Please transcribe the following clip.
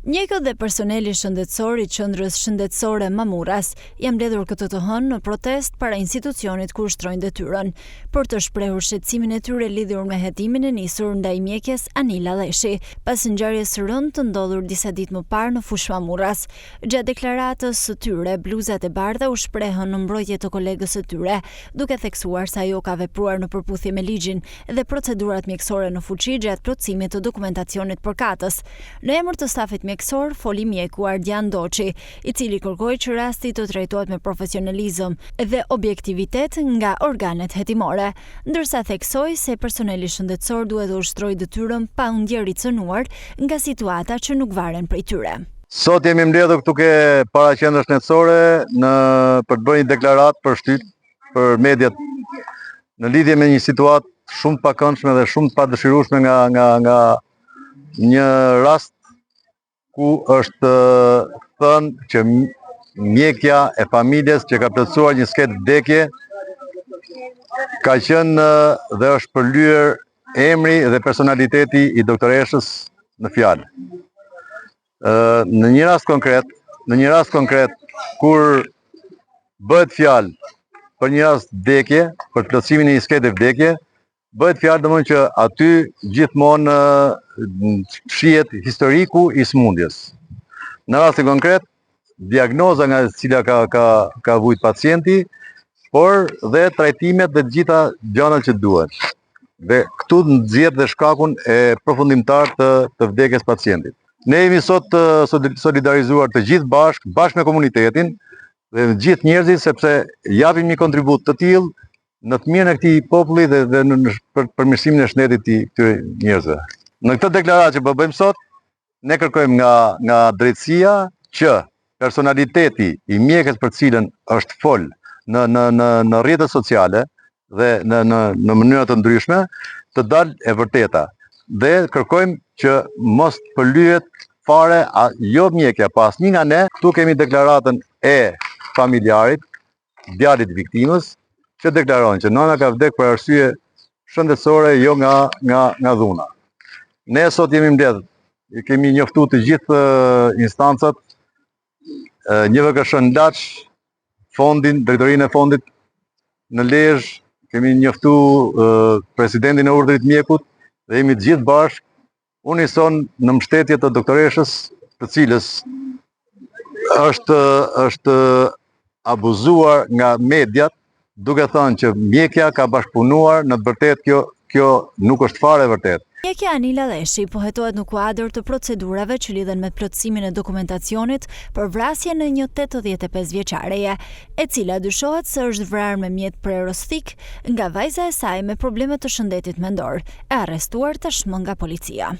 Mjekët dhe personeli shëndetësor i qendrës shëndetësore Mamuras janë mbledhur këtë të hënë në protest para institucionit ku ushtrojnë detyrën, për të shprehur shqetësimin e tyre lidhur me hetimin e nisur ndaj mjekes Anila Leshi, pas ngjarjes së rëndë të ndodhur disa ditë më parë në fushë Mamuras. Gjatë deklaratës së tyre, bluzat e bardha u shprehën në mbrojtje të kolegës së tyre, duke theksuar se ajo ka vepruar në përputhje me ligjin dhe procedurat mjekësore në fuqi gjatë plotësimit të dokumentacionit përkatës. Në emër të stafit mjekësor foli mjeku Ardian Doçi, i cili kërkoi që rasti të trajtohet me profesionalizëm dhe objektivitet nga organet hetimore, ndërsa theksoi se personeli shëndetësor duhet të ushtrojë detyrën pa u ndjerë i cënuar nga situata që nuk varen prej tyre. Sot jemi mbledhur këtu ke para qendrës shëndetësore për të bërë një deklaratë për shtyp për mediat në lidhje me një situatë shumë të pakëndshme dhe shumë të padëshirueshme nga një rast ku është thënë që mjekja e familjes që ka plotësuar një sketë vdekje ka qenë dhe është përlyer emri dhe personaliteti i doktoreshës në fjalë. Në një rast konkret kur bëhet fjalë për një rast vdekje, për plotësimin e një skete vdekje, bëhet fjalë domosdoshmë që aty gjithmonë shihet historiku i smundjes. Në rastin konkret, diagnoza nga cila ka vujt pacienti, por dhe trajtimet dhe gjitha gjanat që duhen. Dhe këtu nxjerr dhe shkakun e përfundimtar të vdekjes pacientit. Ne jemi sot solidarizuar të gjithë bashkë me komunitetin dhe të gjithë njerëzit, sepse japim një kontribut të tillë në të mirën e këtij populli dhe në përmirësimin e shëndetit të këtyre njerëzve. Në këtë deklaratë që bëjmë sot, ne kërkojmë nga drejtësia që personaliteti i mjekës për cilën është fol në rrjetet sociale dhe në mënyra të ndryshme të dalë e vërteta. Dhe kërkojmë që mos përlyhet fare jo mjekja, pas një nga ne. Këtu kemi deklaratën e familjarit, djalit viktimës, që deklarojnë që nëna ka vdek për arsye shëndetësore, jo nga dhuna. Ne sot jemi mbledhur, kemi njoftuar të gjithë instancat, NJVKSH në Laç, fondin, drejtorinë e fondit në Lezhë, kemi njoftuar presidentin e urdhrit mjekut dhe jemi të gjithë bashkë unison në mbështetje të doktoreshës, të cilës është abuzuar nga mediat, duke thënë që mjekja ka bashkëpunuar. Në të vërtetë kjo nuk është fare e vërtetë. Mjekja Anila Leshi po hetohet në kuadër të procedurave që lidhen me plotësimin e dokumentacionit për vrasjen e një 85 vjeçareje, e cila dyshohet se është vrarë me mjet prerostik nga vajza e saj me probleme të shëndetit mendor, e arrestuar tashmë nga policia.